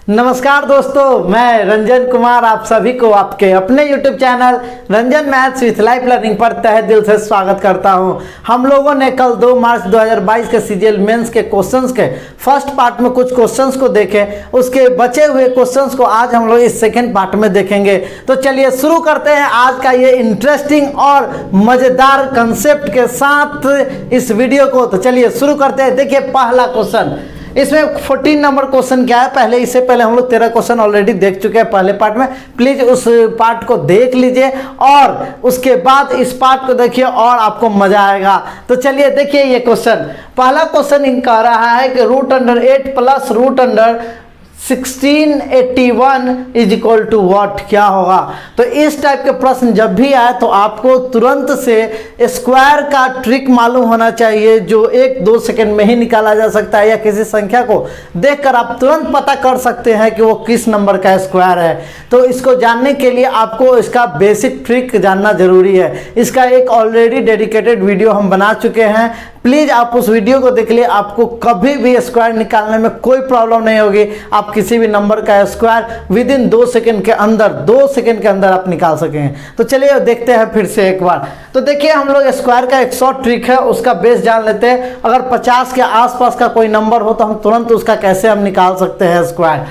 नमस्कार दोस्तों, मैं रंजन कुमार आप सभी को आपके अपने YouTube channel Ranjan maths with life learning पर तहे दिल से स्वागत करता हूं। हम लोगों ने कल 2 मार्च 2022 के सीजीएल मेंस के क्वेश्चंस के फर्स्ट पार्ट में कुछ क्वेश्चंस को देखे, उसके बचे हुए क्वेश्चंस को आज हम लोग इस सेकेंड पार्ट में देखेंगे। तो चलिए शुरू करते हैं आज का ये इंटरेस्टिंग और मजेदार कंसेप्ट के साथ इस वीडियो को। तो चलिए शुरू करते हैं। देखिए पहला क्वेश्चन, इसमें 14 नंबर क्वेश्चन क्या है, पहले इससे पहले हम लोग 13 क्वेश्चन ऑलरेडी देख चुके हैं पहले पार्ट में। प्लीज उस पार्ट को देख लीजिए और उसके बाद इस पार्ट को देखिए और आपको मजा आएगा। तो चलिए देखिए ये क्वेश्चन, पहला क्वेश्चन इन कह रहा है कि √8 plus √1681 is equal to what, क्या होगा। तो इस टाइप के प्रश्न जब भी आए तो आपको तुरंत से स्क्वायर का ट्रिक मालूम होना चाहिए, जो 1-2 सेकंड में ही निकाला जा सकता है, या किसी संख्या को देखकर आप तुरंत पता कर सकते हैं कि वो किस नंबर का स्क्वायर है। तो इसको जानने के लिए आपको इसका बेसिक ट्रिक जानना जरूरी है। इसका एक ऑलरेडी डेडिकेटेड वीडियो हम बना चुके हैं, प्लीज आप उस वीडियो को देख लिए। आपको कभी भी स्क्वायर निकालने में कोई प्रॉब्लम नहीं होगी। आप किसी भी नंबर का स्क्वायर विद इन 2 सेकंड के अंदर 2 सेकंड के अंदर आप निकाल सकेंगे। तो चलिए देखते हैं फिर से एक बार। तो देखिए हम लोग स्क्वायर का एक शॉर्ट ट्रिक है, उसका बेस जान लेते हैं। अगर 50 के आसपास का कोई नंबर हो तो हम तुरंत उसका कैसे हम निकाल सकते हैं स्क्वायर।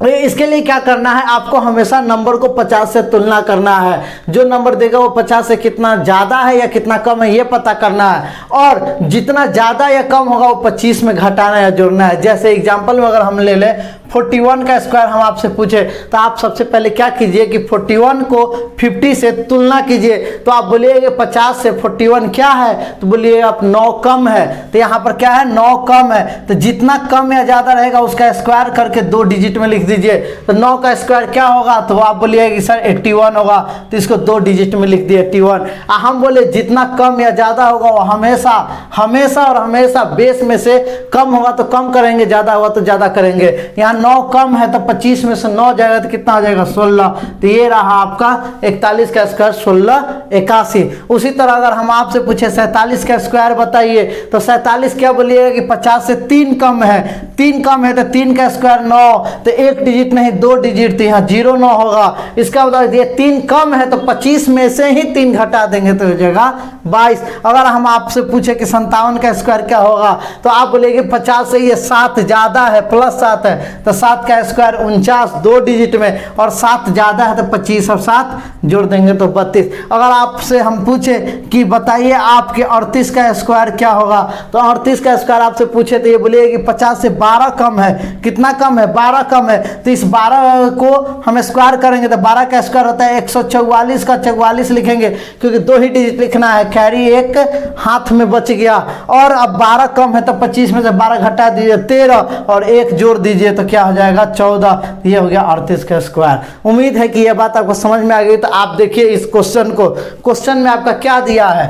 इसके लिए क्या करना है, आपको हमेशा नंबर को 50 से तुलना करना है। जो नंबर देगा वो 50 से कितना ज़्यादा है या कितना कम है ये पता करना है, और जितना ज़्यादा या कम होगा वो 25 में घटाना या जोड़ना है। जैसे एग्जांपल में अगर हम ले लें 41 का स्क्वायर हम आपसे पूछे तो आप सबसे पहले क्या कीजिए कि 41 को 50 से तुलना कीजिए। तो आप बोलिएगा 50 से 41 क्या है, तो बोलिए आप 9 कम है। तो यहाँ पर क्या है, 9 कम है। तो जितना कम या ज़्यादा रहेगा उसका स्क्वायर करके 2 डिजिट में लिख दीजिए। तो 9 का स्क्वायर क्या होगा, तो आप बोलिए कि सर 81 होगा, तो इसको 2 डिजिट में लिख दिए 81। हम बोले जितना कम या ज़्यादा होगा वो हमेशा हमेशा और हमेशा बेस में से कम होगा तो कम करेंगे, ज़्यादा होगा तो ज़्यादा करेंगे। यहाँ 9 कम है तो 25 में से 9 जाएगा तो कितना हो जाएगा, 16। तो ये रहा आपका 41 का स्क्वायर 1681। उसी तरह अगर हम आपसे पूछे 47 का स्क्वायर बताइए, तो 47 क्या बोलिएगा कि 50 से 3 कम है। 3 कम है तो 3 का स्क्वायर 9, तो 1 डिजिट नहीं 2 डिजिट, तो यहाँ 09 होगा। इसका मतलब ये 3 कम है तो 25 में से ही 3 घटा देंगे तो हो जाएगा 22। अगर हम आपसे पूछे कि 57 का स्क्वायर क्या होगा, तो आप बोलेंगे 50 से ये 7 ज़्यादा है प्लस 7 है, तो 7 का स्क्वायर 49 2 डिजिट में, और 7 ज़्यादा है तो 25 और 7 जोड़ देंगे तो 32। अगर आपसे हम पूछे कि बताइए आपके 38 का स्क्वायर क्या होगा, तो 38 का स्क्वायर आपसे पूछे तो ये बोलिए कि 50 से 12 कम है। कितना कम है, 12 कम है। तो इस 12 को हम स्क्वायर करेंगे तो 12 का स्क्वायर होता है 144 का 44 लिखेंगे, क्योंकि 2 ही डिजिट लिखना है, कैरी 1 हाथ में बच गया। और अब 12 कम है तो 25 में से 12 घटा दीजिए 13 और 1 जोड़ दीजिए तो क्या हो जाएगा 14। ये हो गया 38 का स्क्वायर। उम्मीद है कि यह बात आपको समझ में आ गई। तो आप देखिए इस क्वेश्चन को, क्वेश्चन में आपका क्या दिया है,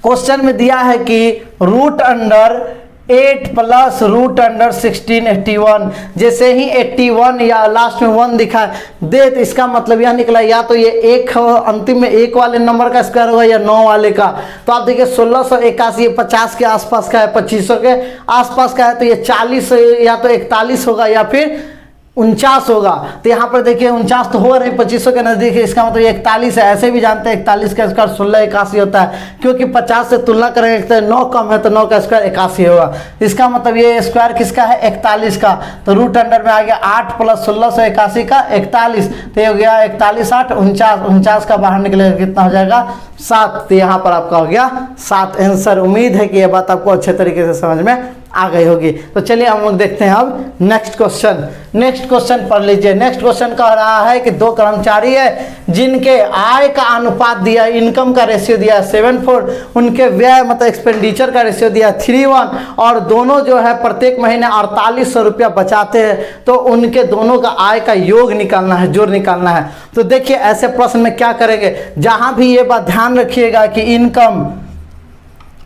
क्वेश्चन में दिया है कि √8 प्लस √1681। जैसे ही 81 या लास्ट में 1 दिखा दे तो इसका मतलब यह निकला या तो ये 1 अंतिम में 1 वाले नंबर का स्क्वायर होगा या 9 वाले का। तो आप देखिए 1681 ये 50 के आसपास का है, 2500 के आसपास का है, तो ये 40 या तो 41 होगा या फिर 49 होगा। तो यहाँ पर देखिए 49 तो हो रही 2500 के नजदीक है, इसका मतलब ये 41 है। ऐसे भी जानते हैं 41 का स्क्वायर 1681 होता है, क्योंकि 50 से तुलना करेंगे तो 9 कम है तो 9 का स्क्वायर 81 होगा। इसका मतलब ये स्क्वायर किसका है, 41 का। तो रूट अंडर में आ गया 8 प्लस 1681 का 41, तो ये हो गया 41 8 49, 49 का बाहर निकलेगा कितना हो जाएगा 7। तो यहाँ पर आपका हो गया 7 आंसर। उम्मीद है कि यह बात आपको अच्छे तरीके से समझ में आ गई होगी। तो चलिए हम लोग देखते हैं अब नेक्स्ट क्वेश्चन। नेक्स्ट क्वेश्चन पढ़ लीजिए। नेक्स्ट क्वेश्चन कह रहा है कि 2 कर्मचारी है जिनके आय का अनुपात दिया, इनकम का रेशियो दिया 7:4, उनके व्यय मतलब एक्सपेंडिचर का रेशियो दिया 3:1, और दोनों जो है प्रत्येक महीने 4800 रुपया बचाते हैं। तो उनके दोनों का आय का योग निकालना है, जोड़ निकालना है। तो देखिए ऐसे प्रश्न में क्या करेंगे, जहां भी ये बात ध्यान रखिएगा कि इनकम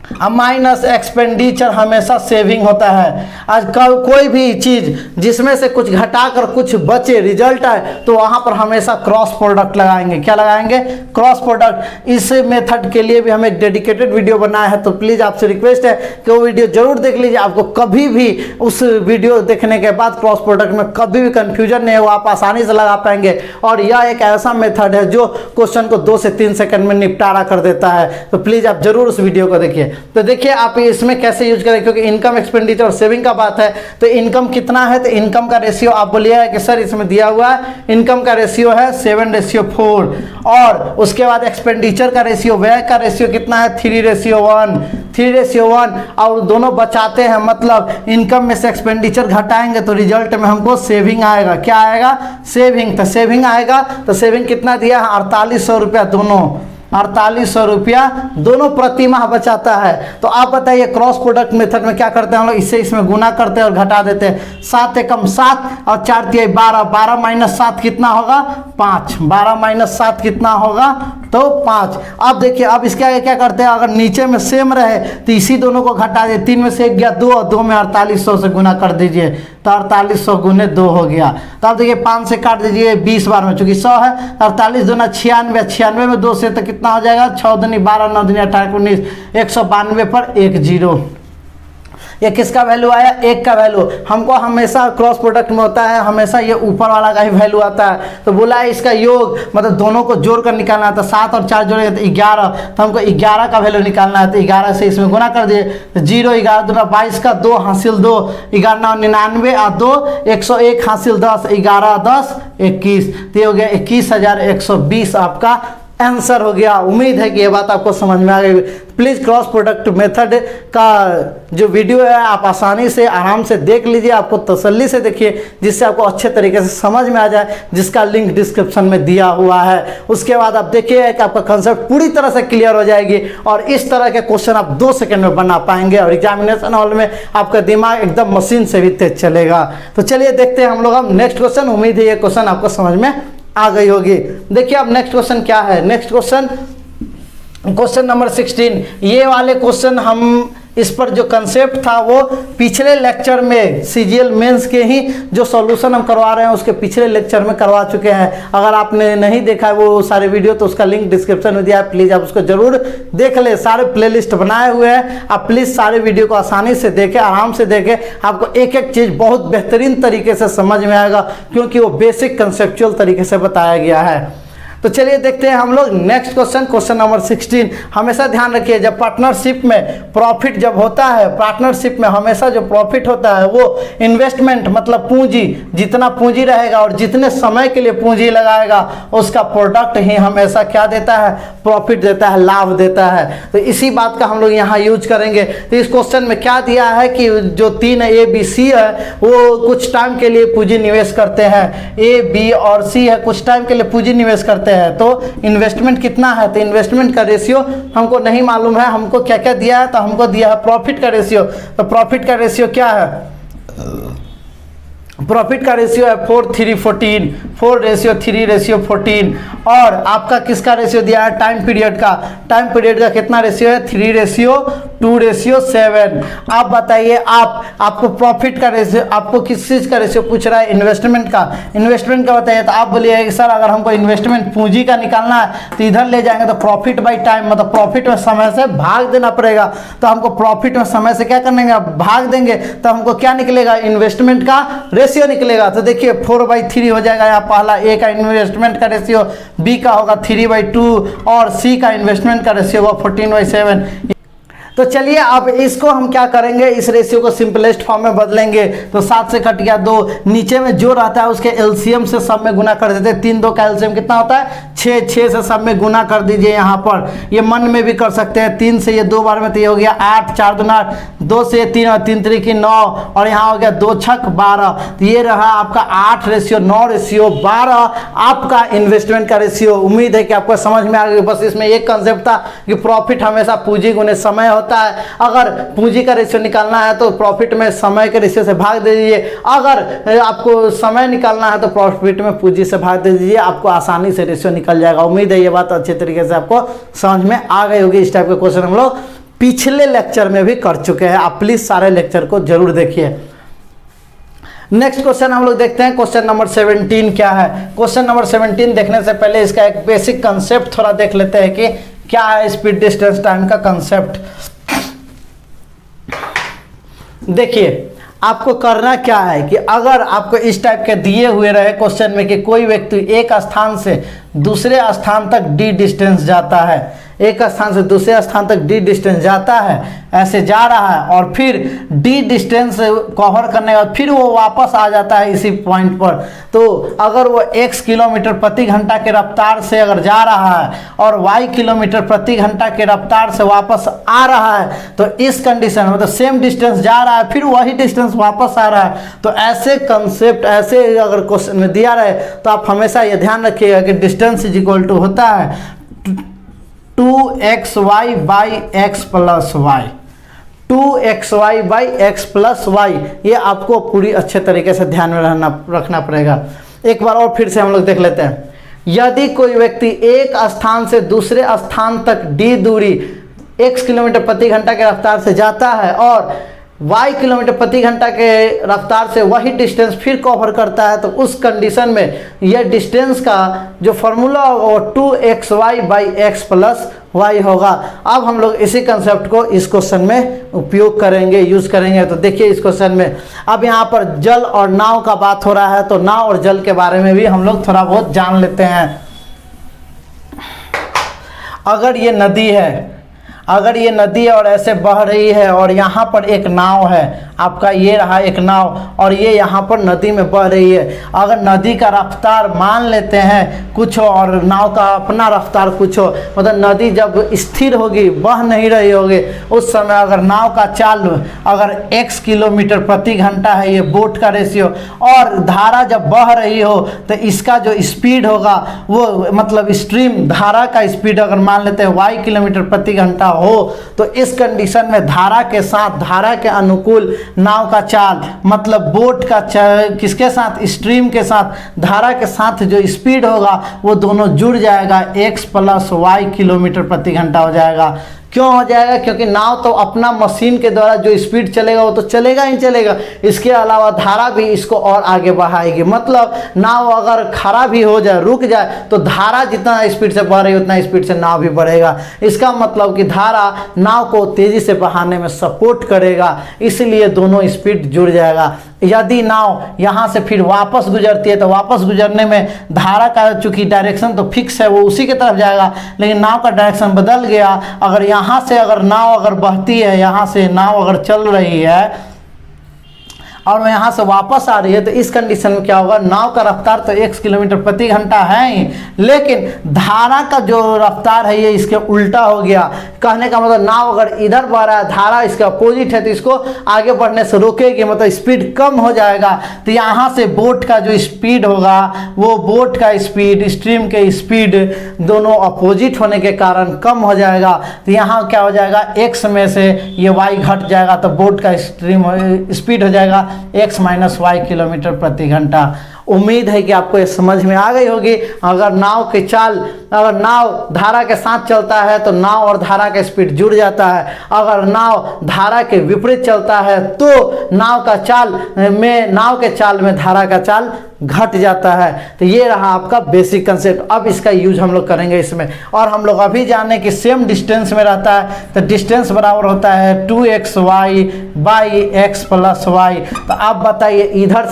अब माइनस एक्सपेंडिचर हमेशा सेविंग होता है। आज कोई भी चीज़ जिसमें से कुछ घटाकर कुछ बचे रिजल्ट आए तो वहाँ पर हमेशा क्रॉस प्रोडक्ट लगाएंगे। क्या लगाएंगे? Cross product. इस मेथड के लिए भी हमें एक डेडिकेटेड वीडियो बनाया है, तो प्लीज़ आपसे रिक्वेस्ट है कि वो वीडियो जरूर देख लीजिए। आपको कभी भी उस वीडियो देखने के बाद क्रॉस प्रोडक्ट में कभी भी कन्फ्यूजन नहीं हो, आप आसानी से लगा पाएंगे। और यह एक ऐसा मेथड है जो क्वेश्चन को 2 से 3 सेकंड में निपटारा कर देता है। तो प्लीज़ आप जरूर उस वीडियो को देखिए। तो देखिए आप इसमें कैसे यूज करें, क्योंकि इनकम एक्सपेंडिचर और सेविंग का बात है। तो इनकम कितना है, तो इनकम का रेशियो आप बोलिए कि सर इसमें दिया हुआ है इनकम का रेशियो है 7:4, और उसके बाद एक्सपेंडिचर का रेशियो, व्यय का रेशियो कितना है 3:1, 3:1। और दोनों बचाते हैं, मतलब इनकम में से एक्सपेंडिचर घटाएंगे तो रिजल्ट में हमको सेविंग आएगा। क्या आएगा? सेविंग। तो सेविंग आएगा, तो सेविंग कितना दिया है 4800 रुपया, दोनों 4800 रुपया दोनों प्रति माह बचाता है। तो आप बताइए क्रॉस प्रोडक्ट मेथड में क्या करते हैं हम लोग, इससे इसमें गुना करते हैं और घटा देते हैं। 7 एकम 7 और 4 तिहाई 12, 12 माइनस 7 कितना होगा 5, 12 माइनस 7 कितना होगा तो 5। अब देखिए अब इसके आगे क्या करते हैं, अगर नीचे में सेम रहे तो इसी दोनों को घटा दिए, 3 में से 1 गया 2 और 2 में 4800 से गुना कर दीजिए, तो 4800 गुने 2 हो गया। तो अब देखिए 5 से काट दीजिए 20 बार में, चूंकि 100 है 48 दूना 96, 96 में 2 से तो कितना हो जाएगा 6 दूनी 12, 9 दूनी 18, 19, 192 पर 1 0। ये किसका वैल्यू आया? 1 का वैल्यू। हमको हमेशा क्रॉस प्रोडक्ट में होता है हमेशा ये ऊपर वाला का ही वैल्यू आता है। तो बोला है इसका योग मतलब दोनों को जोड़ कर निकालना है, तो 7 और 4 जोड़ेंगे तो 11, तो हमको 11 का वैल्यू निकालना है। तो 11 से इसमें गुना कर दिए, तो 0 11 दूना 22 का 2 हासिल 2, 11 9 99 और 2 101 हासिल 10, 11 10 21, तो ये हो गया 21,120 आपका आंसर हो गया। उम्मीद है कि ये बात आपको समझ में आ गई। प्लीज़ क्रॉस प्रोडक्ट मेथड का जो वीडियो है आप आसानी से आराम से देख लीजिए, आपको तसल्ली से देखिए, जिससे आपको अच्छे तरीके से समझ में आ जाए, जिसका लिंक डिस्क्रिप्शन में दिया हुआ है। उसके बाद आप देखिए कि आपका कंसेप्ट पूरी तरह से क्लियर हो जाएगी और इस तरह के क्वेश्चन आप 2 सेकंड में बना पाएंगे और एग्जामिनेशन हॉल में आपका दिमाग एकदम मशीन से भी तेज चलेगा। तो चलिए देखते हैं हम लोग अब नेक्स्ट क्वेश्चन। उम्मीद है ये क्वेश्चन आपको समझ में आ गई होगी। देखिए अब नेक्स्ट क्वेश्चन क्या है। Next question number 16। ये वाले क्वेश्चन हम इस पर जो कंसेप्ट था वो पिछले लेक्चर में सीजीएल मेंस के ही जो सॉल्यूशन हम करवा रहे हैं उसके पिछले लेक्चर में करवा चुके हैं। अगर आपने नहीं देखा है वो सारे वीडियो तो उसका लिंक डिस्क्रिप्शन में दिया है, प्लीज़ आप उसको जरूर देख ले। सारे प्लेलिस्ट बनाए हुए हैं, आप प्लीज़ सारे वीडियो को आसानी से देखें, आराम से देखें। आपको एक एक चीज़ बहुत बेहतरीन तरीके से समझ में आएगा क्योंकि वो बेसिक कंसेप्चुअल तरीके से बताया गया है। तो चलिए देखते हैं हम लोग नेक्स्ट क्वेश्चन, क्वेश्चन नंबर 16। हमेशा ध्यान रखिए जब पार्टनरशिप में प्रॉफिट जब होता है, पार्टनरशिप में हमेशा जो प्रॉफिट होता है वो इन्वेस्टमेंट मतलब पूंजी, जितना पूंजी रहेगा और जितने समय के लिए पूंजी लगाएगा उसका प्रोडक्ट ही हमेशा क्या देता है, प्रॉफिट देता है, लाभ देता है। तो इसी बात का हम लोग यहाँ यूज करेंगे। तो इस क्वेश्चन में क्या दिया है कि जो 3 ABC है वो कुछ टाइम के लिए पूंजी निवेश करते हैं, A B और C है कुछ टाइम के लिए पूंजी निवेश करते हैं। तो इन्वेस्टमेंट कितना है, तो इन्वेस्टमेंट का रेशियो हमको नहीं मालूम है। हमको क्या क्या दिया है, तो हमको दिया है प्रॉफिट का रेशियो। तो प्रॉफिट का रेशियो क्या है, प्रॉफिट का रेशियो है 4:3:14, 4:3:14। और आपका किसका रेशियो दिया है, टाइम पीरियड का। टाइम पीरियड का कितना रेशियो है, 3:2:7। आप बताइए आपको प्रॉफिट का रेशियो, आपको किस चीज़ का रेशियो पूछ रहा है, इन्वेस्टमेंट का। इन्वेस्टमेंट का बताइए तो आप बोलिए सर अगर हमको इन्वेस्टमेंट पूंजी का निकालना है तो इधर ले जाएंगे तो प्रॉफिट बाई टाइम मतलब प्रॉफिट में समय से भाग देना पड़ेगा। तो हमको प्रॉफिट में समय से क्या करने भाग देंगे तो हमको क्या निकलेगा, इन्वेस्टमेंट का रेशियो निकलेगा। तो देखिए 4/3 हो जाएगा यहाँ पहला, ए का इन्वेस्टमेंट का रेशियो, बी का होगा 3/2 और सी का इन्वेस्टमेंट का रेशियो होगा 14/7। तो चलिए अब इसको हम क्या करेंगे, इस रेशियो को सिंपलेस्ट फॉर्म में बदलेंगे। तो 7 से कट गया 2, नीचे में जो रहता है उसके एलसीएम से सब में गुना कर देते हैं। 3 2 का एलसीएम कितना होता है, 6, 6 से सब में गुना कर दीजिए। यहाँ पर ये मन में भी कर सकते हैं, 3 से ये 2 बार में तो ये हो गया 8, 4 दूना 2 से 3 और 3 3 9 और यहाँ हो गया 2 6 12। तो ये रहा आपका 8:9:12 आपका इन्वेस्टमेंट का रेशियो। उम्मीद है कि आपको समझ में आ गई। बस इसमें एक कंसेप्ट था कि प्रॉफिट हमेशा पूंजी गुने समय होता है। अगर पूंजी का रेशियो निकालना है तो प्रॉफिट में समय के रेशियो से भाग दे दीजिए, अगर आपको समय निकालना है तो प्रॉफिट में पूंजी से भाग दे दीजिए, आपको आसानी से रेशियो निकल जाएगा। उम्मीद है ये बात अच्छे तरीके से आपको समझ में आ गई होगी। इस टाइप के क्वेश्चन हम लोग पिछले लेक्चर में भी कर चुके हैं। आप प्लीज़ सारे लेक्चर को जरूर देखिए। नेक्स्ट क्वेश्चन हम लोग देखते हैं, क्वेश्चन नंबर 17 क्या है। क्वेश्चन नंबर 17 देखने से पहले इसका एक बेसिक कंसेप्ट थोड़ा देख लेते हैं कि क्या है स्पीड डिस्टेंस टाइम का कंसेप्ट। देखिए आपको करना क्या है कि अगर आपको इस टाइप के दिए हुए रहे क्वेश्चन में कि कोई व्यक्ति एक स्थान से दूसरे स्थान तक डी डिस्टेंस जाता है, एक स्थान से दूसरे स्थान तक डी डिस्टेंस जाता है, ऐसे जा रहा है और फिर डी डिस्टेंस कवर करने के बाद फिर वो वापस आ जाता है इसी पॉइंट पर, तो अगर वो x किलोमीटर प्रति घंटा के रफ्तार से अगर जा रहा है और y किलोमीटर प्रति घंटा के रफ्तार से वापस आ रहा है, तो इस कंडीशन में मतलब सेम डिस्टेंस जा रहा है फिर वही डिस्टेंस वापस आ रहा है, तो ऐसे कंसेप्ट ऐसे अगर क्वेश्चन में दिया रहे तो आप हमेशा ये ध्यान रखिएगा कि डिस्टेंस इज इक्वल टू होता है 2xy by x plus y, 2xy by x plus y. ये आपको पूरी अच्छे तरीके से ध्यान में रखना पड़ेगा। एक बार और फिर से हम लोग देख लेते हैं। यदि कोई व्यक्ति एक स्थान से दूसरे स्थान तक डी दूरी x किलोमीटर प्रति घंटा के रफ्तार से जाता है और y किलोमीटर प्रति घंटा के रफ्तार से वही डिस्टेंस फिर कवर करता है, तो उस कंडीशन में यह डिस्टेंस का जो फॉर्मूला होगा वो 2xy by x plus Y होगा। अब हम लोग इसी कंसेप्ट को इस क्वेश्चन में उपयोग करेंगे, यूज करेंगे। तो देखिए इस क्वेश्चन में अब यहाँ पर जल और नाव का बात हो रहा है, तो नाव और जल के बारे में भी हम लोग थोड़ा बहुत जान लेते हैं। अगर ये नदी है, अगर ये नदी और ऐसे बह रही है और यहाँ पर एक नाव है, आपका ये रहा एक नाव और ये यहाँ पर नदी में बह रही है। अगर नदी का रफ्तार मान लेते हैं कुछ हो और नाव का अपना रफ्तार कुछ हो, मतलब नदी जब स्थिर होगी बह नहीं रही होगी उस समय अगर नाव का चाल अगर x किलोमीटर प्रति घंटा है, ये बोट का रेशियो, और धारा जब बह रही हो तो इसका जो स्पीड होगा वो मतलब स्ट्रीम धारा का स्पीड अगर मान लेते हैं y किलोमीटर प्रति घंटा हो, तो इस कंडीशन में धारा के साथ धारा के अनुकूल नाव का चाल मतलब बोट का किसके साथ, स्ट्रीम के साथ धारा के साथ जो स्पीड होगा वो दोनों जुड़ जाएगा, x प्लस वाई किलोमीटर प्रति घंटा हो जाएगा। क्यों हो जाएगा? क्योंकि नाव तो अपना मशीन के द्वारा जो स्पीड चलेगा वो तो चलेगा ही चलेगा, इसके अलावा धारा भी इसको और आगे बढ़ाएगी। मतलब नाव अगर खड़ा भी हो जाए, रुक जाए, तो धारा जितना स्पीड से बढ़ रही है उतना स्पीड से नाव भी बढ़ेगा। इसका मतलब कि धारा नाव को तेजी से बढ़ाने में सपोर्ट करेगा, इसलिए दोनों स्पीड जुड़ जाएगा। यदि नाव यहाँ से फिर वापस गुजरती है तो वापस गुजरने में धारा का चूंकि डायरेक्शन तो फिक्स है वो उसी के तरफ जाएगा, लेकिन नाव का डायरेक्शन बदल गया। अगर यहाँ से अगर नाव अगर बहती है, यहाँ से नाव अगर चल रही है और वो यहाँ से वापस आ रही है, तो इस कंडीशन में क्या होगा, नाव का रफ्तार तो x किलोमीटर प्रति घंटा है ही, लेकिन धारा का जो रफ्तार है ये इसके उल्टा हो गया। कहने का मतलब नाव अगर इधर बढ़ रहा है, धारा इसके अपोजिट है, तो इसको आगे बढ़ने से रोकेगी, मतलब स्पीड कम हो जाएगा। तो यहाँ से बोट का जो स्पीड होगा वो बोट का स्पीड स्ट्रीम के स्पीड दोनों अपोजिट होने के कारण कम हो जाएगा। तो यहाँ क्या हो जाएगा, x में से ये y घट जाएगा, तो बोट का स्ट्रीम स्पीड हो जाएगा x माइनस वाई किलोमीटर प्रति घंटा। उम्मीद है कि आपको ये समझ में आ गई होगी। अगर नाव की चाल, अगर नाव धारा के साथ चलता है तो नाव और धारा का स्पीड जुड़ जाता है, अगर नाव धारा के विपरीत चलता है तो नाव के चाल में धारा का चाल घट जाता है। तो ये रहा आपका बेसिक कंसेप्ट। अब इसका यूज हम लोग करेंगे इसमें, और हम लोग अभी जाने कि सेम डिस्टेंस में रहता है तो डिस्टेंस बराबर होता है 2xy by x plus Y. तो आप बताइए इधर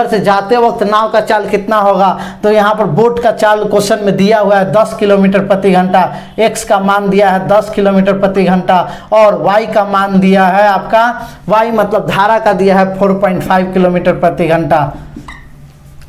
से जाते वक्त नाव का चाल कितना होगा? तो यहाँ पर बोट का चाल क्वेश्चन में दिया हुआ है 10 किलोमीटर प्रति घंटा, x का मान दिया है 10 किलोमीटर प्रति घंटा और y का मान दिया है आपका, y मतलब धारा का दिया है 4.5 किलोमीटर प्रति घंटा।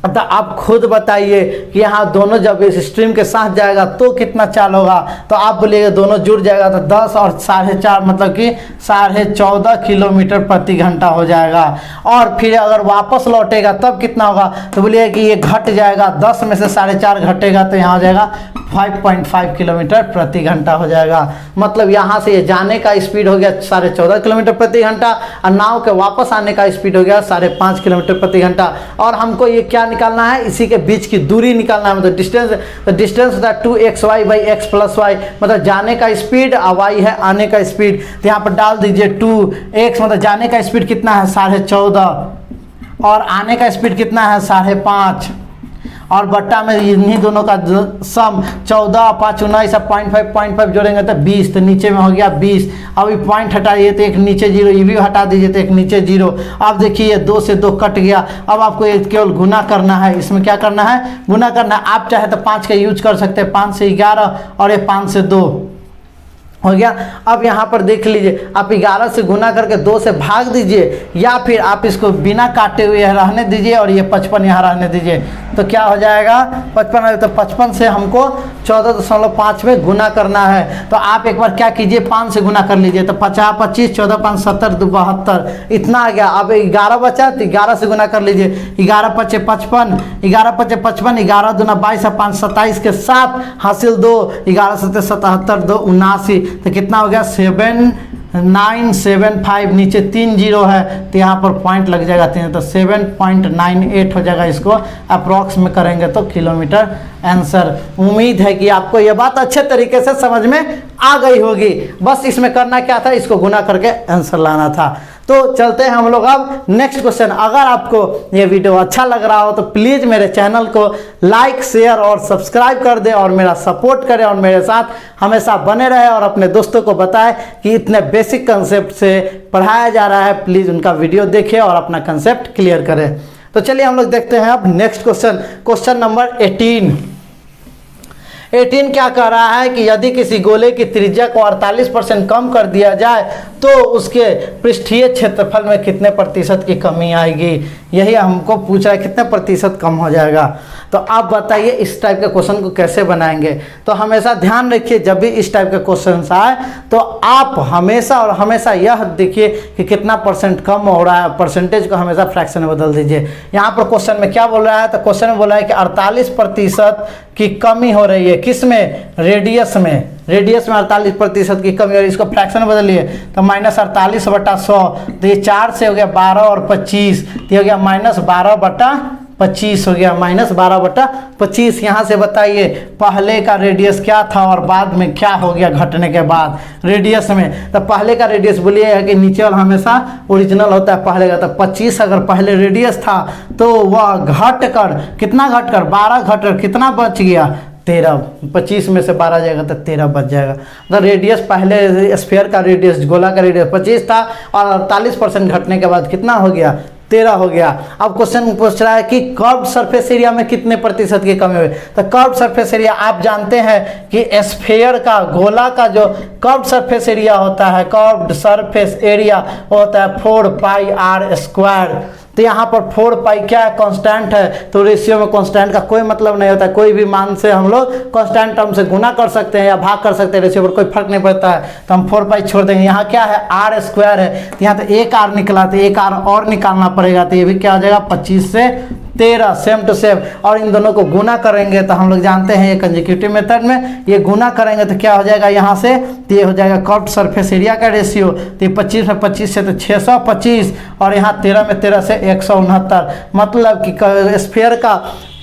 तो आप खुद बताइए कि यहाँ दोनों जब इस स्ट्रीम के साथ जाएगा तो कितना चाल होगा? तो आप बोलिएगा दोनों जुड़ जाएगा तो 10 और 4.5 मतलब कि 14.5 किलोमीटर प्रति घंटा हो जाएगा। और फिर अगर वापस लौटेगा तब कितना होगा? तो बोलिए कि ये घट जाएगा, 10 में से 4.5 घटेगा तो यहाँ हो जाएगा 5.5 किलोमीटर प्रति घंटा हो जाएगा। मतलब यहाँ से ये जाने का स्पीड हो गया 14.5 किलोमीटर प्रति घंटा और नाव के वापस आने का स्पीड हो गया 5.5 किलोमीटर प्रति घंटा। और हमको ये क्या निकालना है, इसी के बीच की दूरी निकालना है, मतलब डिस्टेंस। तो डिस्टेंस होता है 2xy/x + y, मतलब जाने का स्पीड और y है आने का स्पीड। तो यहाँ पर डाल दीजिए 2x, मतलब जाने का स्पीड कितना है 14.5 और आने का स्पीड कितना है 5.5 और बट्टा में इन्हीं दोनों का सम 14 5 19 सब 0.5 जोड़ेंगे तो 20, तो नीचे में हो गया 20। अब ये पॉइंट हटाइए तो एक नीचे 0, ये भी हटा दीजिए तो एक नीचे 0। अब देखिए 2 से 2 कट गया। अब आपको ये केवल गुना करना है, इसमें क्या करना है, गुना करना है। आप चाहे तो 5 का यूज कर सकते हैं, 5 से 11 और ये 5 से 2 हो गया। अब यहाँ पर देख लीजिए, आप 11 से गुना करके 2 से भाग दीजिए या फिर आप इसको बिना काटे हुए रहने दीजिए और ये 55 यहाँ रहने दीजिए। तो क्या हो जाएगा 55, तो 55 से हमको 14.5 में गुना करना है। तो आप एक बार क्या कीजिए 5 से गुना कर लीजिए, तो 50 25 14 5 70 2 72 इतना आ गया। अब 11 बचा तो 11 से गुना कर लीजिए, 11 5 55, 11 5 55, 11 दूना 22 और 5 27 के साथ हासिल 2, 11 7 77 2 79, तो कितना हो गया 7975, नीचे 3 0 है तो यहाँ पर पॉइंट लग जाएगा 3, तो 7.98 हो जाएगा। इसको अप्रॉक्स में करेंगे तो किलोमीटर आंसर। उम्मीद है कि आपको यह बात अच्छे तरीके से समझ में आ गई होगी। बस इसमें करना क्या था, इसको गुना करके आंसर लाना था। तो चलते हैं हम लोग अब नेक्स्ट क्वेश्चन। अगर आपको ये वीडियो अच्छा लग रहा हो तो प्लीज़ मेरे चैनल को लाइक शेयर और सब्सक्राइब कर दें और मेरा सपोर्ट करें और मेरे साथ हमेशा बने रहे और अपने दोस्तों को बताएं कि इतने बेसिक कंसेप्ट से पढ़ाया जा रहा है। प्लीज़ उनका वीडियो देखें और अपना कंसेप्ट क्लियर करें। तो चलिए हम लोग देखते हैं अब नेक्स्ट क्वेश्चन, क्वेश्चन नंबर 18 क्या कह रहा है कि यदि किसी गोले की त्रिज्या को 48% कम कर दिया जाए तो उसके पृष्ठीय क्षेत्रफल में कितने प्रतिशत की कमी आएगी। यही हमको पूछ रहा है कितने प्रतिशत कम हो जाएगा। तो आप बताइए इस टाइप के क्वेश्चन को कैसे बनाएंगे। तो हमेशा ध्यान रखिए जब भी इस टाइप के क्वेश्चन आए तो आप हमेशा और हमेशा यह देखिए कि कितना परसेंट कम हो रहा है, परसेंटेज को हमेशा फ्रैक्शन में बदल दीजिए। यहाँ पर क्वेश्चन में क्या बोल रहा है, तो क्वेश्चन में बोल रहा है कि 48% की कमी हो रही है, किस में, रेडियस में। रेडियस में 48% की कमी और इसको फ्रैक्शन में बदलिए तो -48/100, तो ये 4 से हो गया 12 और 25, तो ये हो गया -12/25 हो गया, -12/25। यहाँ से बताइए पहले का रेडियस क्या था और बाद में क्या हो गया घटने के बाद रेडियस में। तो पहले का रेडियस बोलिए कि नीचे वाला हमेशा ओरिजिनल होता है पहले का। तो 25 अगर पहले रेडियस था तो वह घट कर कितना, घट कर 12 घटकर कितना बच गया 13। 25 में से 12 जाएगा तो 13 बच जाएगा। तो रेडियस पहले स्फीयर का रेडियस, गोला का रेडियस 25 था और 48% घटने के बाद कितना हो गया 13 हो गया। अब क्वेश्चन पूछ रहा है कि कर्व्ड सरफेस एरिया में कितने प्रतिशत की कमी हुई। तो कर्व्ड सरफेस एरिया आप जानते हैं कि स्फीयर का, गोला का जो कर्व्ड सरफेस एरिया होता है, कर्व्ड सरफेस एरिया होता है 4πr²। तो यहाँ पर 4π क्या है, कांस्टेंट है। तो रेशियो में कांस्टेंट का कोई मतलब नहीं होता है। कोई भी मान से हम लोग कांस्टेंट टर्म से गुना कर सकते हैं या भाग कर सकते हैं, रेशियो पर कोई फर्क नहीं पड़ता है। तो हम 4π छोड़ देंगे। यहाँ क्या है r² है, तो यहाँ तो एक r निकला, तो एक r और निकालना पड़ेगा। तो ये भी क्या हो जाएगा 25 से 13, सेम टू सेम। और इन दोनों को गुना करेंगे तो हम लोग जानते हैं ये कंसेक्यूटिव मेथड में ये गुना करेंगे तो क्या हो जाएगा यहाँ से, तो ये हो जाएगा कर्व्ड सरफेस एरिया का रेशियो। तो 25 में 25 से तो 625 और यहाँ 13 में 13 से 169। मतलब कि स्फीयर का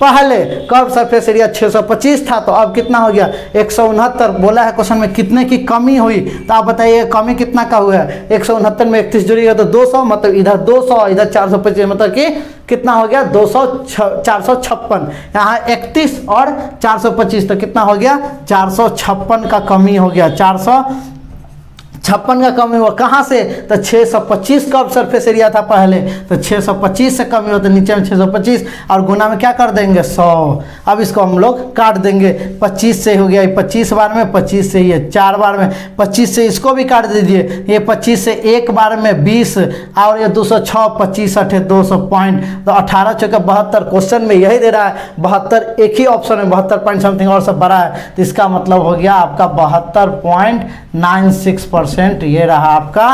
पहले कर्व सरफेस एरिया 625 था तो अब कितना हो गया 169। बोला है क्वेश्चन में कितने की कमी हुई, तो आप बताइए कमी कितना का हुआ है। 169 में 31 जुड़ेगा तो 200, मतलब इधर 200 इधर 425, मतलब कि कितना हो गया 456। यहाँ 31 और 425 तो कितना हो गया 456 का कमी हो गया। 456 का कमी हुआ कहाँ से, तो 625 का सरफेस एरिया था पहले, तो 625 से कमी हो तो नीचे में 625 और गुना में क्या कर देंगे 100। अब इसको हम लोग काट देंगे, 25 से हो गया 25 बार में, 25 से ये 4 बार में, 25 से इसको भी काट दीजिए। ये 25 से एक बार में 20 और ये 206, 25 8 200 पॉइंट, तो 18 चौके 72। क्वेश्चन में यही दे रहा है 72, एक ही ऑप्शन में 72 पॉइंट समथिंग और सब बड़ा है, तो इसका मतलब हो गया आपका 72.96%। ये रहा आपका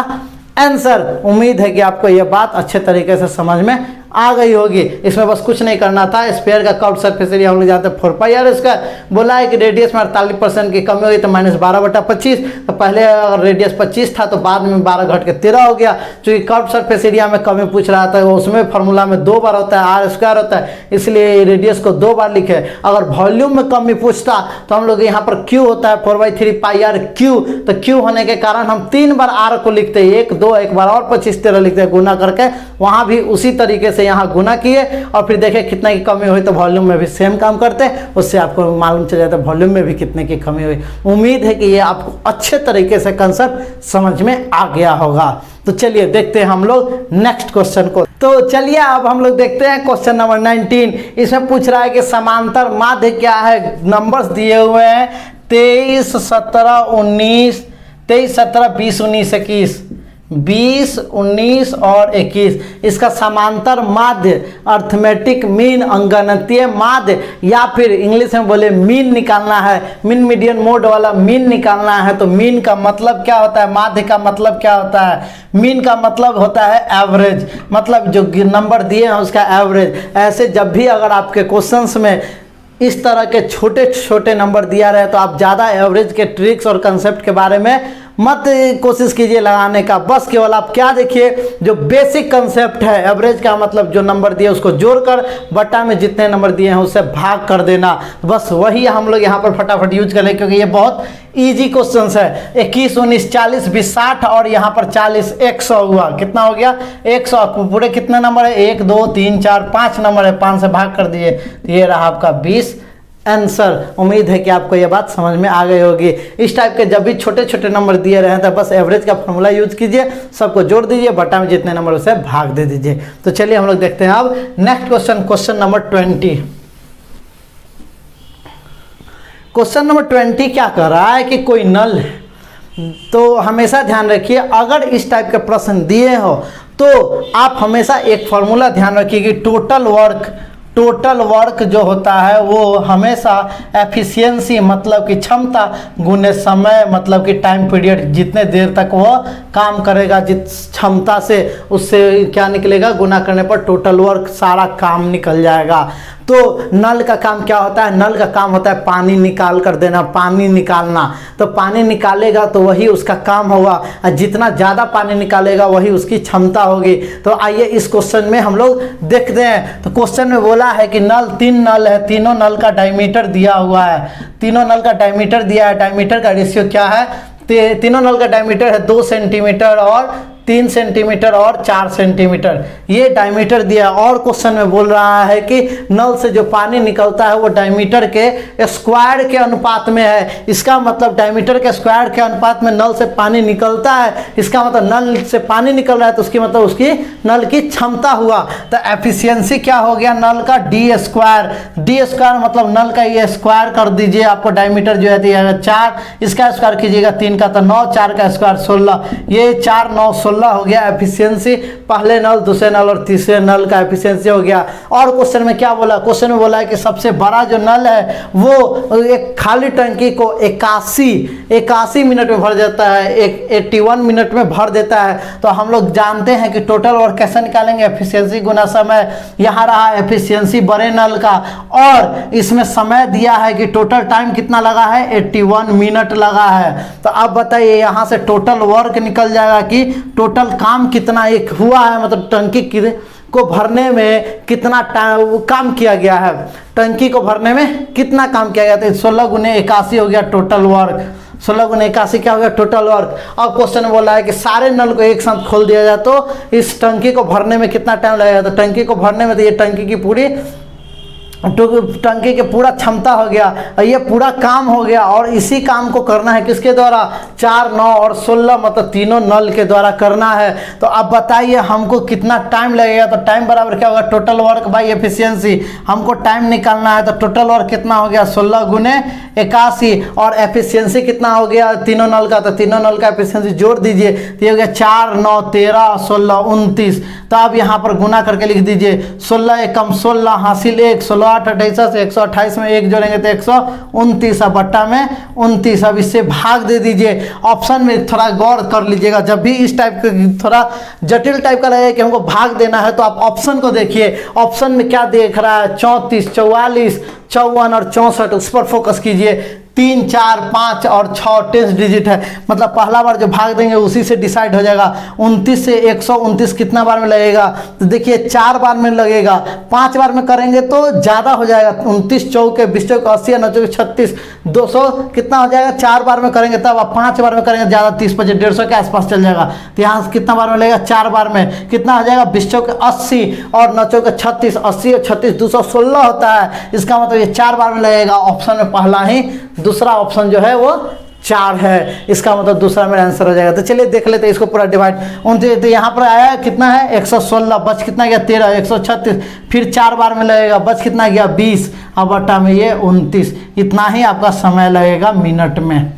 आंसर। उम्मीद है कि आपको यह बात अच्छे तरीके से समझ में आ गई होगी। इसमें बस कुछ नहीं करना था, स्फीयर का कर्व्ड सरफेस एरिया हम लोग जानते हैं 4πr²। बोला है कि रेडियस में 48% की कमी होगी तो -12/25। तो पहले अगर रेडियस 25 था तो बाद में 12 घट के 13 हो गया। चूँकि कर्व्ड सरफेस एरिया में कमी पूछ रहा था, उसमें फॉर्मूला में 2 बार होता है, r² होता है, इसलिए रेडियस को 2 बार लिखे। अगर वॉल्यूम में कमी पूछता तो हम लोग यहाँ पर Q होता है 4/3πr⁵। तो Q होने के कारण हम 3 बार r को लिखते हैं, 1 2 एक बार और 25 13 लिखते हैं गुना करके। वहाँ भी उसी तरीके से यहाँ गुना किए और फिर देखे कितना की कमी हुई, तो वॉल्यूम में भी सेम काम करते हैं, उससे आपको मालूम चल जाता है वॉल्यूम में भी कितने की कमी हुई। उम्मीद है कि ये आपको अच्छे तरीके से कंसेप्ट समझ में आ गया होगा। तो चलिए देखते हैं हम लोग नेक्स्ट क्वेश्चन को। तो चलिए अब हम लोग देखते हैं क्वेश्चन नंबर 19। इसमें पूछ रहा है कि समांतर माध्य क्या है। नंबर्स दिए हुए हैं 23 17 19, 23 17 20 19 21, 20 19 और 21। इसका समांतर माध्य अर्थमेटिक मीन अंगगणितीय माध्य या फिर इंग्लिश में बोले मीन निकालना है। मीन मीडियन मोड वाला मीन निकालना है। तो मीन का मतलब क्या होता है, माध्य का मतलब क्या होता है? मीन का मतलब होता है एवरेज, मतलब जो नंबर दिए हैं उसका एवरेज। ऐसे जब भी अगर आपके क्वेश्चंस में इस तरह के छोटे छोटे नंबर दिया रहे तो आप ज़्यादा एवरेज के ट्रिक्स और कंसेप्ट के बारे में मत कोशिश कीजिए लगाने का। बस केवल आप क्या देखिए, जो बेसिक कंसेप्ट है एवरेज का मतलब जो नंबर दिए उसको जोड़कर बट्टा में जितने नंबर दिए हैं उससे भाग कर देना। बस वही हम लोग यहाँ पर फटाफट यूज करें, क्योंकि ये बहुत इजी क्वेश्चन है। 21 19 40 20 60 और यहाँ पर 40 100 हुआ। कितना हो गया? 100। पूरे कितने नंबर है? 1 2 3 4 5 नंबर है, 5 से भाग कर दिए तो ये रहा आपका 20 आंसर। उम्मीद है कि आपको ये बात समझ में आ गई होगी। इस टाइप के जब भी छोटे छोटे नंबर दिए रहे तो बस एवरेज का फॉर्मूला यूज कीजिए, सबको जोड़ दीजिए, बट्टा में जितने नंबर उसे भाग दे दीजिए। तो चलिए हम लोग देखते हैं अब next question, question number 20। Question number 20 क्या कर रहा है कि कोई नल है। तो हमेशा ध्यान रखिए, अगर इस टाइप के प्रश्न दिए हो तो आप हमेशा एक फॉर्मूला ध्यान रखिए कि टोटल वर्क जो होता है वो हमेशा एफिशिएंसी मतलब कि क्षमता गुने समय मतलब कि टाइम पीरियड, जितने देर तक वो काम करेगा जिस क्षमता से उससे क्या निकलेगा, गुना करने पर टोटल वर्क सारा काम निकल जाएगा। तो नल का काम क्या होता है? नल का काम होता है पानी निकाल कर देना, पानी निकालना। तो पानी निकालेगा तो वही उसका काम होगा, और जितना ज़्यादा पानी निकालेगा वही उसकी क्षमता होगी। तो आइए इस क्वेश्चन में हम लोग देखते हैं। तो क्वेश्चन में बोला है कि नल 3 नल है, तीनों नल का डायमीटर दिया हुआ है, तीनों नल का डायमीटर दिया है। डायमीटर का रेशियो क्या है? तीनों नल का डायमीटर है 2 सेंटीमीटर और 3 सेंटीमीटर और 4 सेंटीमीटर, ये डायमीटर दिया। और क्वेश्चन में बोल रहा है कि नल से जो पानी निकलता है वो डायमीटर के स्क्वायर के अनुपात में है। इसका मतलब डायमीटर के स्क्वायर के अनुपात में नल से पानी निकलता है। इसका मतलब नल से पानी निकल रहा है तो उसकी मतलब उसकी नल की क्षमता हुआ। तो एफिशिएंसी क्या हो गया नल का? d स्क्वायर मतलब नल का ये स्क्वायर कर दीजिए। आपको डायमीटर जो है 4, इसका स्क्वायर कीजिएगा 3 का तो 9, 4 का स्क्वायर 16, ये 4 9 16 हो गया एफिशिएंसी। पहले नल, दूसरे नल और तीसरे नल का एफिशिएंसी हो गया। और क्वेश्चन में क्या बोला? क्वेश्चन में बोला है कि सबसे बड़ा जो नल है वो एक खाली टंकी को 81 मिनट में भर देता है, 81 मिनट में भर देता है। तो हम लोग जानते हैं कि टोटल वर्क कैसे निकालेंगे? एफिशिएंसी गुना समय। यहाँ रहा एफिशिएंसी बड़े नल का, और इसमें समय दिया है कि टोटल टाइम कितना लगा है? 81 मिनट लगा है। तो अब बताइए यहाँ से टोटल वर्क निकल जाएगा कि टोटल काम कितना एक हुआ है, मतलब टंकी को भरने में कितना काम किया गया है, टंकी को भरने में कितना काम किया गया। तो 16 गुने 81 हो गया टोटल वर्क। 16 गुने 81 क्या हो गया? Total work. अब क्वेश्चन बोला है कि सारे नल को एक साथ खोल दिया जाए तो इस टंकी को भरने में कितना टाइम लगेगा। तो टंकी को भरने में तो ये टंकी की पूरी टंकी के पूरा क्षमता हो गया, ये पूरा काम हो गया। और इसी काम को करना है किसके द्वारा? 4 9 और 16 मतलब तीनों नल के द्वारा करना है। तो अब बताइए हमको कितना टाइम लगेगा। तो टाइम बराबर क्या होगा? Total work by efficiency. हमको टाइम निकालना है तो टोटल वर्क कितना हो गया? 16 गुने 81 और एफिशिएंसी कितना हो गया तीनों नल का? तो तीनों नल का एफिशिएंसी जोड़ दीजिए तो ये हो गया 4 9 13 16 29। तो अब यहाँ पर गुना करके लिख दीजिए 16 एकम 16 हासिल 1, 16 8 28 से 128 में 1 जोड़ेंगे तो 129 बट्टा में 29। अब इससे भाग दे दीजिए। ऑप्शन में थोड़ा गौर कर लीजिएगा, जब भी इस टाइप का थोड़ा जटिल टाइप का लगे कि हमको भाग देना है तो आप ऑप्शन को देखिए। ऑप्शन में क्या देख रहा है, 34, 44, 54 और 64, उस पर फोकस कीजिए। 3, 4, 5 और 6 10 डिजिट है, मतलब पहला बार जो भाग देंगे उसी से डिसाइड हो जाएगा। 29 से 129 कितना बार में लगेगा, तो देखिए 4 बार में लगेगा। 5 बार में करेंगे तो ज़्यादा हो जाएगा। 29 चौके 20 चौके 80 9 चौके 36 200 कितना हो जाएगा। 4 बार में करेंगे तब, आप 5 बार में करेंगे ज़्यादा 30 25 150 के आसपास चल जाएगा। तो यहाँ से कितना बार में लगेगा, 4 बार में कितना हो जाएगा, 20 चौके 80 और 9 चौके 36, 80 और 36 216 होता है। इसका मतलब ये 4 बार में लगेगा। ऑप्शन में पहला ही, दूसरा ऑप्शन जो है वो 4 है, इसका मतलब दूसरा मेरा आंसर हो जाएगा। तो चलिए देख लेते हैं इसको पूरा डिवाइड। तो यहाँ पर आया कितना है 116, बच कितना गया 13, 136, फिर 4 बार में लगेगा, बच कितना गया 20 और बट्टा में ये 29। इतना ही आपका समय लगेगा मिनट में।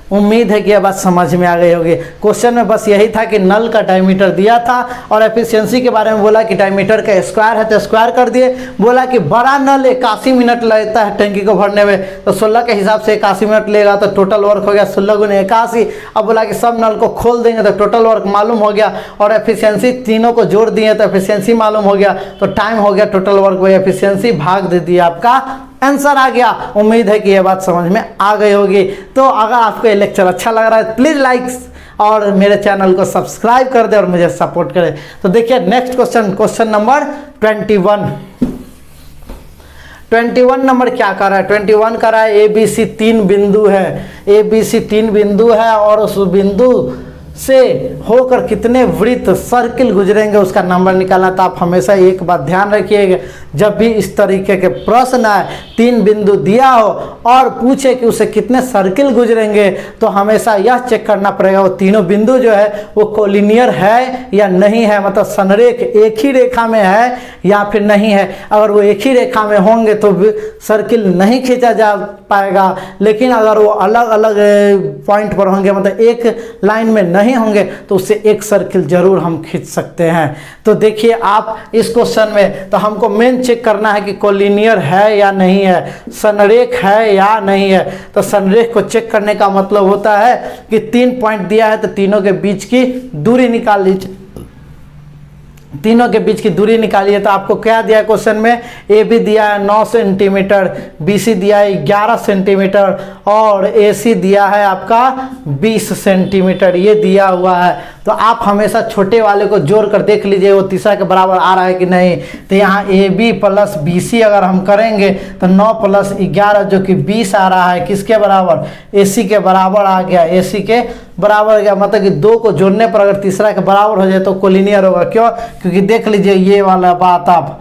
उम्मीद है कि यह बात समझ में आ गई होगी। क्वेश्चन में बस यही था कि नल का डायमीटर दिया था और एफिशिएंसी के बारे में बोला कि डायमीटर का स्क्वायर है तो स्क्वायर कर दिए। बोला कि बड़ा नल 81 मिनट लगता है टंकी को भरने में, तो 16 के हिसाब से 81 मिनट लेगा, तो टोटल वर्क हो गया 16 × 81। अब बोला कि सब नल को खोल देंगे तो टोटल वर्क मालूम हो गया, और एफिशिएंसी तीनों को जोड़ दिए तो एफिशिएंसी मालूम हो गया, तो टाइम हो गया टोटल वर्क में एफिशिएंसी भाग दे दिया, आपका आंसर आ गया। उम्मीद है कि यह बात समझ में आ गई होगी। तो अगर आपको ये लेक्चर अच्छा लग रहा है प्लीज़ लाइक्स और मेरे चैनल को सब्सक्राइब कर दे और मुझे सपोर्ट करें। तो देखिए next question, question number 21 number क्या कर रहा है, 21 कर रहा है ABC 3 बिंदु है। ABC 3 बिंदु है और उस बिंदु से होकर कितने वृत्त सर्किल गुजरेंगे उसका नंबर निकालना। तो आप हमेशा एक बात ध्यान रखिएगा, जब भी इस तरीके के प्रश्न आए, 3 बिंदु दिया हो और पूछे कि उसे कितने सर्किल गुजरेंगे, तो हमेशा यह चेक करना पड़ेगा वो तीनों बिंदु जो है वो कोलिनियर है या नहीं है, मतलब संरेख एक ही रेखा में है या फिर नहीं है। अगर वो एक ही रेखा में होंगे तो सर्किल नहीं खींचा जा पाएगा, लेकिन अगर वो अलग अलग पॉइंट पर होंगे, मतलब एक लाइन में नहीं होंगे, तो उससे एक सर्किल जरूर हम खींच सकते हैं। तो देखिए आप इस क्वेश्चन में, तो हमको मेन चेक करना है कि कोलिनियर है या नहीं है, संरेख है या नहीं है। तो संरेख को चेक करने का मतलब होता है कि 3 पॉइंट दिया है तो तीनों के बीच की दूरी निकाल लीजिए, तीनों के बीच की दूरी निकालिए। तो आपको क्या दिया है क्वेश्चन में, ए बी दिया है 9 सेंटीमीटर, बी सी दिया है 11 सेंटीमीटर और ए सी दिया है आपका 20 सेंटीमीटर, ये दिया हुआ है। तो आप हमेशा छोटे वाले को जोड़ कर देख लीजिए वो तीसरा के बराबर आ रहा है कि नहीं। तो यहाँ A B plus B C अगर हम करेंगे तो 9 + 11 जो कि 20 आ रहा है, किसके बराबर, ए सी के बराबर आ गया, ए सी के बराबर गया। मतलब कि 2 को जोड़ने पर अगर तीसरा के बराबर हो जाए तो कोलिनियर होगा। क्यों, क्योंकि देख लीजिए ये वाला बात, आप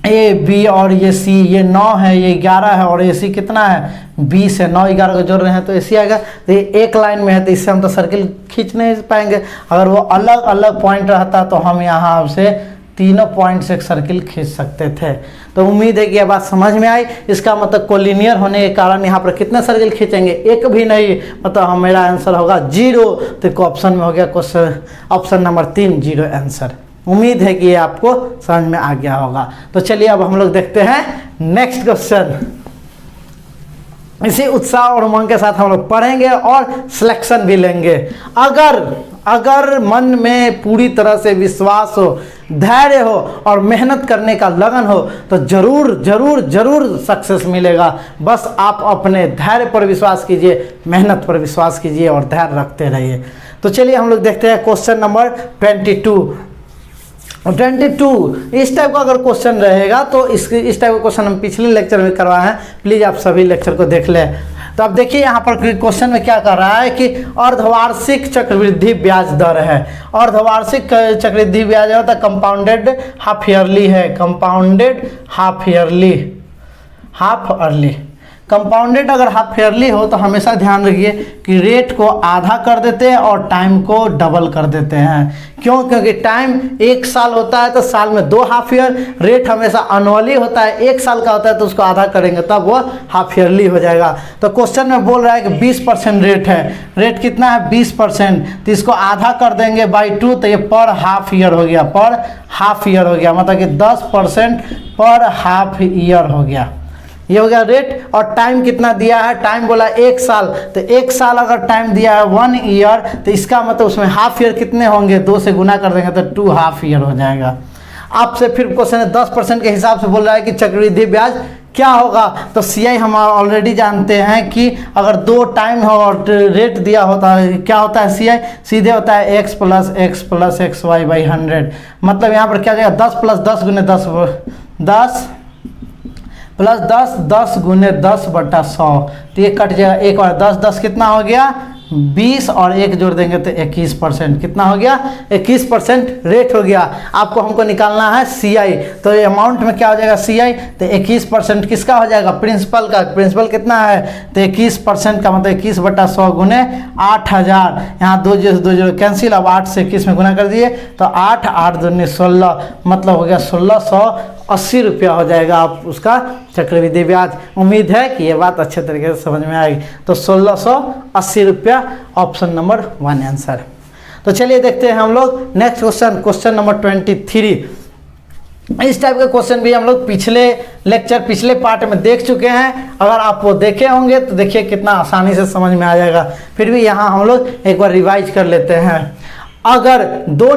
ए बी और ये सी, ये 9 है, ये 11 है और ए सी कितना है 20 है। 9 11 को जोड़ रहे हैं तो ए सी आएगा। तो ये एक लाइन में है तो इससे हम तो सर्किल खींच नहीं पाएंगे। अगर वो अलग अलग पॉइंट रहता तो हम यहाँ से तीनों पॉइंट से एक सर्किल खींच सकते थे। तो उम्मीद है कि यह बात समझ में आई। इसका मतलब कोलिनियर होने के कारण यहाँ पर कितने सर्किल खींचेंगे, एक भी नहीं, मतलब मेरा आंसर होगा 0। तो ऑप्शन में हो गया क्वेश्चन, ऑप्शन नंबर 3 0 आंसर। उम्मीद है कि ये आपको समझ में आ गया होगा। तो चलिए अब हम लोग देखते हैं नेक्स्ट क्वेश्चन। इसी उत्साह और उमंग के साथ हम लोग पढ़ेंगे और सिलेक्शन भी लेंगे। अगर मन में पूरी तरह से विश्वास हो, धैर्य हो और मेहनत करने का लगन हो तो जरूर जरूर जरूर सक्सेस मिलेगा। बस आप अपने धैर्य पर विश्वास कीजिए, मेहनत पर विश्वास कीजिए और धैर्य रखते रहिए। तो चलिए हम लोग देखते हैं क्वेश्चन नंबर 22। इस टाइप का अगर क्वेश्चन रहेगा तो इस टाइप का क्वेश्चन हम पिछले लेक्चर में करवाए हैं, प्लीज़ आप सभी लेक्चर को देख लें। तो अब देखिए यहाँ पर क्वेश्चन में क्या कर रहा है कि अर्धवार्षिक चक्रवृद्धि ब्याज दर है। अर्धवार्षिक चक्रवृद्धि ब्याज दर तो कंपाउंडेड हाफ ईयरली है, कंपाउंडेड हाफ ईयरली कंपाउंडेड अगर हाफ ईयरली हो तो हमेशा ध्यान रखिए कि रेट को आधा कर देते हैं और टाइम को डबल कर देते हैं। क्यों? क्योंकि टाइम 1 साल होता है तो साल में 2 हाफ ईयर, रेट हमेशा एनुअली होता है, 1 साल का होता है तो उसको आधा करेंगे तब वो हाफ ईयरली हो जाएगा। तो क्वेश्चन में बोल रहा है कि 20% रेट है, रेट कितना है 20%, तो इसको आधा कर देंगे बाई 2 तो ये पर हाफ ईयर हो गया, पर हाफ ईयर हो गया, मतलब कि 10% पर हाफ ईयर हो गया। ये हो गया रेट। और टाइम कितना दिया है, टाइम बोला 1 साल, तो 1 साल अगर टाइम दिया है 1 ईयर तो इसका मतलब उसमें हाफ ईयर कितने होंगे, 2 से गुना कर देंगे तो 2 हाफ ईयर हो जाएगा। आपसे फिर क्वेश्चन है 10% के हिसाब से बोल रहा है कि चक्रवृद्धि ब्याज क्या होगा। तो CI हम ऑलरेडी जानते हैं कि अगर 2 टाइम हो और रेट दिया होता है, क्या होता है CI सीधे होता है x plus x plus x y by 100। मतलब यहाँ पर क्या हो जाएगा 10 प्लस 10 गुने 10 प्लस 10 गुने 10/100, तो ये कट जाएगा, एक और 10 कितना हो गया 20 और 1 जोड़ देंगे तो 21%, कितना हो गया 21% रेट हो गया। आपको हमको निकालना है CI, तो ये अमाउंट में क्या हो जाएगा CI, तो 21% किसका हो जाएगा प्रिंसिपल का, प्रिंसिपल कितना है तो 21% का मतलब 21/100 गुने 8000, यहाँ 2 0 कैंसिल, अब 8 से 21 में गुना कर दिए तो 8 8 दूनी 16, मतलब हो गया 1680 रुपया हो जाएगा आप उसका चक्रवृद्धि ब्याज। उम्मीद है कि ये बात अच्छे तरीके से समझ में आएगी। तो 1680 रुपया ऑप्शन नंबर 1 आंसर। तो चलिए देखते हैं हम लोग नेक्स्ट क्वेश्चन, क्वेश्चन नंबर 23। इस टाइप के क्वेश्चन भी हम लोग पिछले लेक्चर पिछले पार्ट में देख चुके हैं, अगर आप वो देखे होंगे तो देखिए कितना आसानी से समझ में आ जाएगा। फिर भी यहाँ हम लोग एक बार रिवाइज कर लेते हैं। अगर 2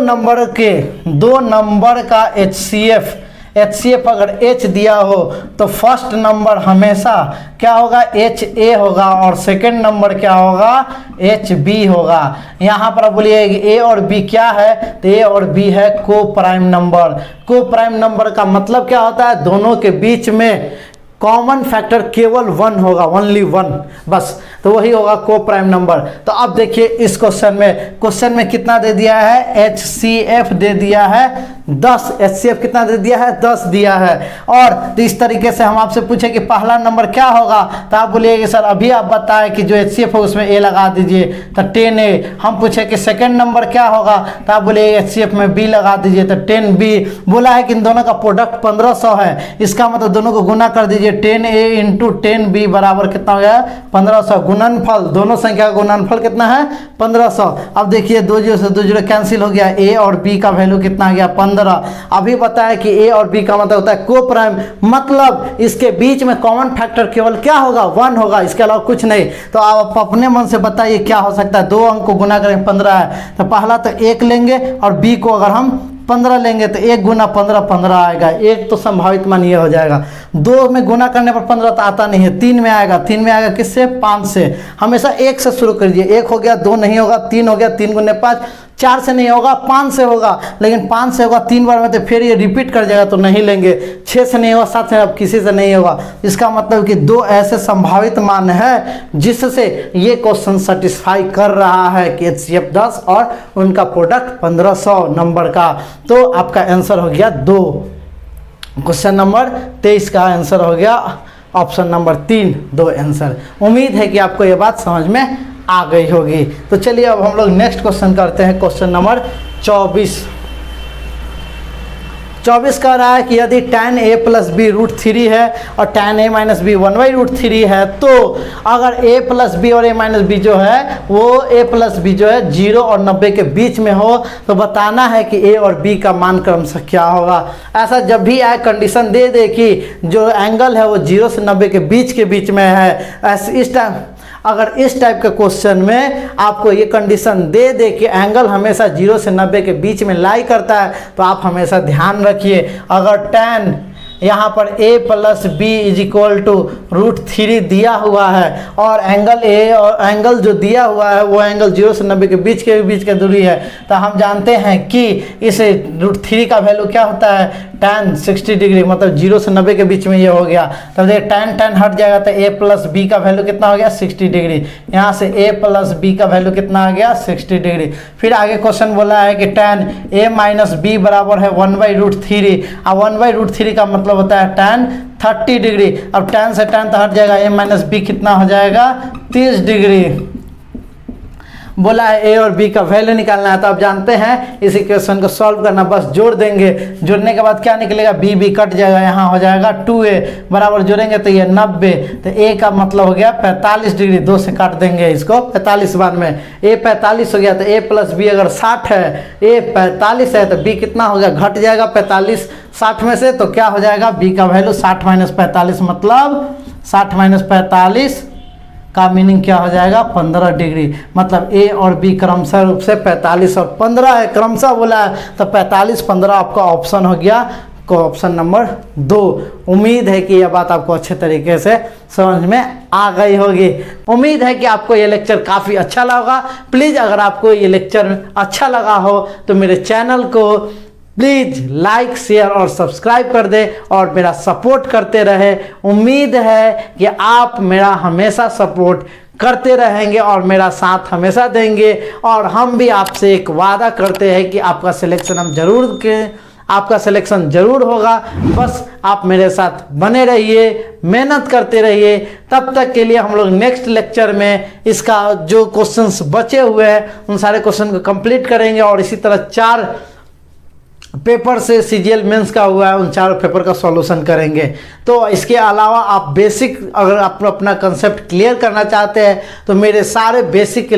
नंबर का HCF अगर H दिया हो तो फर्स्ट नंबर हमेशा क्या होगा HA होगा और सेकंड नंबर क्या होगा HB होगा। यहाँ पर आप बोलिए A और B क्या है, तो A और B है को प्राइम नंबर। को प्राइम नंबर का मतलब क्या होता है, दोनों के बीच में कॉमन फैक्टर केवल 1 होगा, ओनली 1 बस, तो वही होगा को प्राइम नंबर। तो अब देखिए इस क्वेश्चन में कितना दे दिया है HCF दे दिया है 10, HCF कितना दे दिया है 10 दिया है। और तो इस तरीके से हम आपसे पूछे कि पहला नंबर क्या होगा, तो आप बोलिए सर अभी आप बताएं कि जो HCF हो उसमें A लगा दीजिए तो 10A। हम पूछे कि सेकंड नंबर क्या होगा, तो आप बोलिए HCF में B लगा दीजिए तो 10B। बोला है कि इन दोनों का प्रोडक्ट 1500 है, इसका मतलब दोनों को गुना कर दीजिए 10A इंटू 10B बराबर कितना हो गया 1500। गुणनफल दोनों संख्या का गुणनफल कितना है 1500। अब देखिए 2 0 से 2 0 कैंसिल हो गया, A और B का वैल्यू कितना आ गया 15। अभी बताया कि A और B का मतलब होता है को प्राइम, मतलब इसके बीच में कॉमन फैक्टर केवल क्या होगा 1 होगा, इसके अलावा कुछ नहीं। तो आप अपने मन से बताइए क्या हो सकता है। 2 अंक को गुना करें 15 है, तो पहला तो 1 लेंगे और B को अगर हम 15 लेंगे तो 1 गुना 15 15 आएगा, 1 तो संभावित मान ये हो जाएगा। 2 में गुना करने पर 15 तो आता नहीं है, 3 में आएगा, 3 में आएगा किससे 5 से। हमेशा 1 से शुरू करिए, 1 हो गया 2 नहीं होगा, 3 हो गया 3 गुने 5, 4 से नहीं होगा 5 से होगा, लेकिन 5 से होगा 3 बार में तो फिर ये रिपीट कर जाएगा तो नहीं लेंगे। 6 से नहीं होगा, 7 से अब किसी से नहीं होगा। इसका मतलब कि 2 ऐसे संभावित मान है जिससे ये क्वेश्चन सेटिस्फाई कर रहा है कि HCF 10 और उनका प्रोडक्ट 1500 नंबर का। तो आपका आंसर हो गया 2। क्वेश्चन नंबर 23 का आंसर हो गया ऑप्शन नंबर 3, 2 आंसर। उम्मीद है कि आपको ये बात समझ में आ गई होगी। तो चलिए अब हम लोग नेक्स्ट क्वेश्चन करते हैं, क्वेश्चन नंबर 24। 24 कह रहा है कि यदि tan A प्लस बी √3 है और tan A माइनस बी 1/√3 है, तो अगर A प्लस बी और A माइनस बी जो है वो A प्लस बी जो है 0 और 90 के बीच में हो, तो बताना है कि A और B का मान क्रमशः क्या होगा। ऐसा जब भी आए कंडीशन दे दे कि जो एंगल है वो 0 से 90 के बीच में है, ऐसे इस टाइम अगर इस टाइप के क्वेश्चन में आपको ये कंडीशन दे दे कि एंगल हमेशा 0 से 90 के बीच में लाई करता है, तो आप हमेशा ध्यान रखिए अगर tan यहाँ पर A प्लस बी √3 दिया हुआ है और एंगल A और एंगल जो दिया हुआ है वो एंगल 0 से 90 के बीच की दूरी है, तो हम जानते हैं कि इस √3 का वैल्यू क्या होता है tan 60 डिग्री, मतलब 0 से 90 के बीच में ये हो गया। तब देखिए tan हट जाएगा तो A प्लस बी का वैल्यू कितना हो गया 60 डिग्री। यहाँ से A प्लस बी का वैल्यू कितना आ गया 60 डिग्री। फिर आगे क्वेश्चन बोला है कि tan A माइनस बी बराबर है 1/√3। अब 1/√3 का मतलब होता है tan 30 डिग्री। अब tan से tan तो हट जाएगा, a माइनस बी कितना हो जाएगा 30 डिग्री। बोला है ए और बी का वैल्यू निकालना है, तो आप जानते हैं इस इक्वेशन को सॉल्व करना, बस जोड़ देंगे। जोड़ने के बाद क्या निकलेगा, बी बी कट जाएगा, यहाँ हो जाएगा 2a बराबर जोड़ेंगे तो ये 90। तो ए का मतलब हो गया 45 डिग्री, 2 से काट देंगे इसको 45 बार में। ए 45 हो गया तो a प्लस बी अगर 60 है, ए 45 है तो बी कितना हो गया, घट जाएगा 45 60 में से, तो क्या हो जाएगा बी का वैल्यू 60 माइनस 45, मतलब 60 माइनस 45 का मीनिंग क्या हो जाएगा 15 डिग्री। मतलब ए और बी क्रमशः रूप से 45 और 15 है, क्रमशः बोला है, तो 45 15 आपका ऑप्शन हो गया, को ऑप्शन नंबर 2। उम्मीद है कि यह बात आपको अच्छे तरीके से समझ में आ गई होगी। उम्मीद है कि आपको ये लेक्चर काफ़ी अच्छा लगा। प्लीज़ अगर आपको ये लेक्चर अच्छा लगा हो तो मेरे चैनल को प्लीज़ लाइक शेयर और सब्सक्राइब कर दे और मेरा सपोर्ट करते रहे। उम्मीद है कि आप मेरा हमेशा सपोर्ट करते रहेंगे और मेरा साथ हमेशा देंगे, और हम भी आपसे एक वादा करते हैं कि आपका सिलेक्शन हम जरूर आपका सिलेक्शन जरूर होगा। बस आप मेरे साथ बने रहिए, मेहनत करते रहिए। तब तक के लिए हम लोग नेक्स्ट लेक्चर में इसका जो क्वेश्चंस बचे हुए हैं उन सारे क्वेश्चन को कंप्लीट करेंगे, और इसी तरह 4 पेपर से सीजीएल मेंस का हुआ है उन 4 पेपर का सॉल्यूशन करेंगे। तो इसके अलावा आप बेसिक अगर आप अपना कंसेप्ट क्लियर करना चाहते हैं तो मेरे सारे बेसिक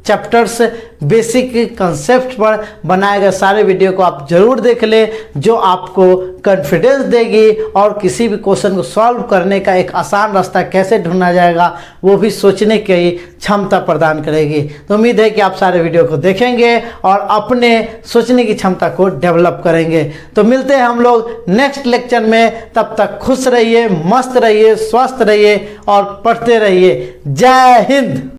चैप्टर्स बेसिक कंसेप्ट पर बनाए गए सारे वीडियो को आप जरूर देख ले, जो आपको कॉन्फिडेंस देगी और किसी भी क्वेश्चन को सॉल्व करने का एक आसान रास्ता कैसे ढूंढा जाएगा वो भी सोचने की क्षमता प्रदान करेगी। तो उम्मीद है कि आप सारे वीडियो को देखेंगे और अपने सोचने की क्षमता को डेवलप करेंगे। तो मिलते हैं हम लोग नेक्स्ट लेक्चर में, तब तक खुश रहिए, मस्त रहिए, स्वस्थ रहिए और पढ़ते रहिए। जय हिंद।